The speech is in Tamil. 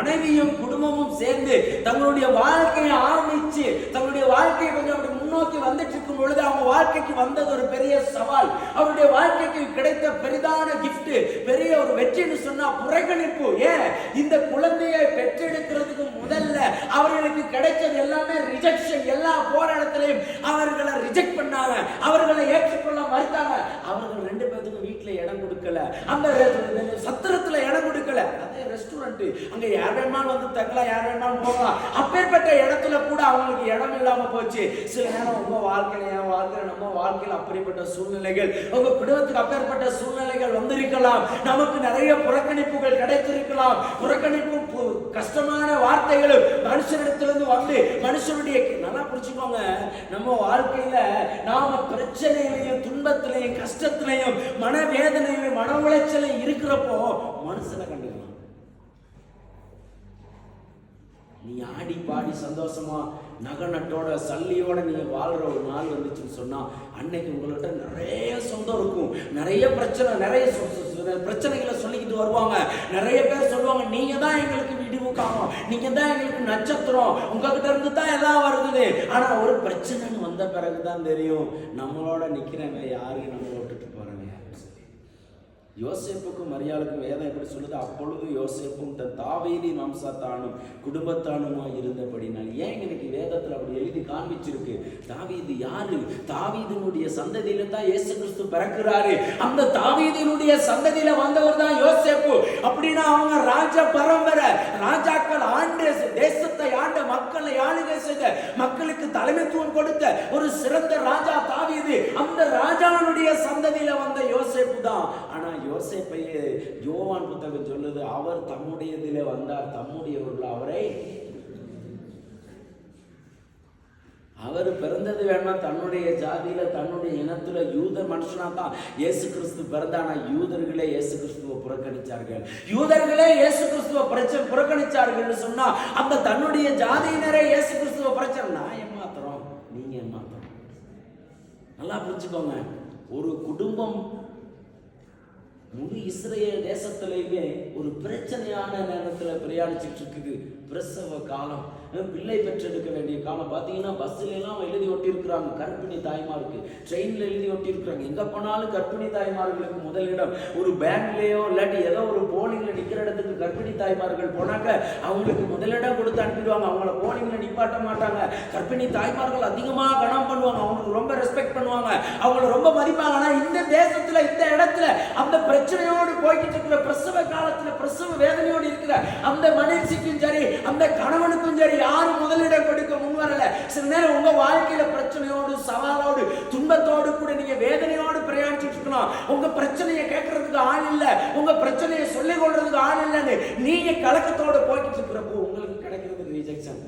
மனைவியும் குடும்பமும் சேர்ந்து தங்களுடைய வாழ்க்கையை ஆரம்பிச்சு தங்களுடைய வாழ்க்கையை கொஞ்சம் அப்படி முன்னோக்கி வந்துட்டு இருக்கும் பொழுது அவங்க வாழ்க்கைக்கு வந்தது ஒரு பெரிய சவால். அவருடைய வாழ்க்கைக்கு கிடைத்த பெரிதான கிஃப்ட், பெரிய ஒரு வெற்றின்னு சொன்னா புறக்கணிப்பு. ஏன்? இந்த குழந்தையை பெற்றெடுக்கிறதுக்கு முதல்ல அவர்களுக்கு கிடைச்சது எல்லாமே ரிஜெக்ஷன். எல்லா போராட்டத்திலையும் அவர்களை ரிஜெக்ட் பண்ணாங்க, அவர்களை ஏற்றுக்கொள்ள மறுத்தாங்க. அவர்கள் ரெண்டு பேருக்கு வீட்டுல இடம் கொடுக்கல, அந்த சத்திரத்துல இடம் கொடுக்கல. அதே ரெஸ்டாரண்ட், அங்க யார் வேணாலும் வந்து தங்கலாம், யார் வேணாலும் போகலாம். அப்பேற்பட்ட இடத்துல கூட அவங்களுக்கு இடம் இல்லாம போச்சு. சில நேரம் உங்க வாழ்க்கையில, என் வாழ்க்கையில, நம்ம வாழ்க்கையில் அப்படிப்பட்ட சூழ்நிலைகள், உங்க குடும்பத்துக்கு அப்பேற்பட்ட சூழ்நிலைகள் வந்திருக்கலாம். நமக்கு நிறைய புறக்கணிப்புகள் கிடைத்திருக்கலாம். புறக்கணிப்பு, கஷ்டமான வார்த்தைகளும் மனுஷனிடத்திலிருந்து வந்து மனுஷனுடைய, நல்லா புரிச்சுக்கோங்க, நம்ம வாழ்க்கையில நாம பிரச்சனையிலையும் துன்பத்திலையும் கஷ்டத்திலையும் மனவேதனையிலும் மன உளைச்சலையும் இருக்கிறப்போ மனுஷனை கண்டுக்கலாம். நீ ஆடி பாடி சந்தோஷமா நகநட்டோட சல்லியோட நீங்க வாழ்ற ஒரு நாள் வந்துச்சுன்னு சொன்னா அன்னைக்கு உங்கள்கிட்ட நிறைய சொந்தம் இருக்கும். நிறைய பிரச்சனை, நிறைய பிரச்சனைகளை சொல்லிக்கிட்டு வருவாங்க. நிறைய பேர் சொல்லுவாங்க, நீங்க தான் எங்களுக்கு விடிவு காலம், நீங்க தான் எங்களுக்கு நட்சத்திரம், உங்ககிட்ட இருந்து தான் எல்லாம் வருது. ஆனா ஒரு பிரச்சனைன்னு வந்த பிறகுதான் தெரியும் நம்மளோட நிக்கிறவங்க யாரு, நம்மளை விட்டுட்டு போறாங்க. யோசேப்புக்கும் மரியாளுக்கும் வேதம் எப்படி சொல்லுது? அப்பொழுது யோசேப்பும் தாவீதின் வம்சத்தானும் குடும்பத்தானுமா இருந்தபடினால். ஏன் எனக்கு வேதத்துல அப்படி எழுதி காண்பிச்சிருக்கு? தாவீது யாரு? தாவீதினுடைய சந்ததியில தான் இயேசு கிறிஸ்து பிறக்கிறாரு. அந்த தாவீதினுடைய சந்ததியில வந்தவர் தான் யோசேப்பு. அப்படின்னா அவங்க ராஜ பரம்பரை, ராஜாக்கள் ஆண்டு தேசத்தை ஆண்ட, மக்களை ஆளுகை செய்த, மக்களுக்கு தலைமைத்துவம் கொடுத்த ஒரு சிறந்த ராஜா தாவீது. அந்த ராஜாவுடைய சந்ததியில வந்த யோசேப்பு தான். ஆனா யோசேப்பையே யோவான் புத்தகம் சொல்லுது, அவர் தம்முடையதிலே வந்தார், தம்முடையவர்கள் அவரை, அவர் பிறந்தது வேணா தன்னுடைய ஜாதியில தன்னுடைய இனத்துல யூத மனுஷனா தான் இயேசு கிறிஸ்து பிறந்தானா. யூதர்களே இயேசு கிறிஸ்துவை புறக்கணிச்சார்கள். யூதர்களே இயேசு கிறிஸ்துவை புறக்கணிச்சார்கள் சொன்னா அந்த தன்னுடைய ஜாதியினரே இயேசு கிறிஸ்துவை பிரச்சனை. நான் ஏமாத்துறோம், நீங்க ஏமாத்துறோம். நல்லா புரிஞ்சுக்கோங்க. ஒரு குடும்பம் முழு இஸ்ரேல் தேசத்திலேயே ஒரு பிரச்சனையான நேரத்துல பிரயாணிச்சுட்டு இருக்குது. பிரசவ காலம், பிள்ளை பெற்றெடுக்க வேண்டிய காலம். பார்த்தீங்கன்னா பஸ்ல எல்லாம் எழுதி ஒட்டி இருக்கிறாங்க கர்ப்பிணி தாய்மாருக்கு, ட்ரெயின்ல எழுதி ஒட்டி இருக்கிறாங்க. எங்க போனாலும் கர்ப்பிணி தாய்மார்களுக்கு முதலிடம். ஒரு பேங்க்லயோ இல்லாட்டி ஏதோ ஒரு போலிங்ல நிக்கிற இடத்துக்கு கர்ப்பிணி தாய்மார்கள் போனாங்க, அவங்களுக்கு முதலிடம் கொடுத்து அனுப்பிடுவாங்க. அவங்கள போலிங்ல நிப்பாட்ட மாட்டாங்க. கர்ப்பிணி தாய்மார்கள் அதிகமா கனம் பண்ணுவாங்க, அவங்களுக்கு ரொம்ப ரெஸ்பெக்ட் பண்ணுவாங்க, அவங்கள ரொம்ப மதிப்பாங்க. ஆனா இந்த தேசத்துல, இந்த இடத்துல அந்த பிரச்சனையோடு போய்கிட்டு இருக்கிற, பிரசவ காலத்துல பிரசவ வேதனையோடு இருக்கிற அந்த மனைவிக்கும் சரி, அந்த கணவனுக்கும் சரி, யாரும் முதலிடம் கொடுக்க முன் வரல. சில நேரம் உங்க வாழ்க்கையில பிரச்சனையோடு, சவாலோடு, துன்பத்தோடு கூட நீங்க வேதனையோடு பிரயாணிச்சுட்டு இருக்கலாம். உங்க பிரச்சனையை கேட்கறதுக்கு ஆள் இல்ல, உங்க பிரச்சனையை சொல்லிக் கொள்றதுக்கு ஆள் இல்லைன்னு நீங்க கலக்கத்தோடு போய்கிட்டு இருக்கிறப்போ உங்களுக்கு கிடைக்கிறது ரிஜெக்ஷன்.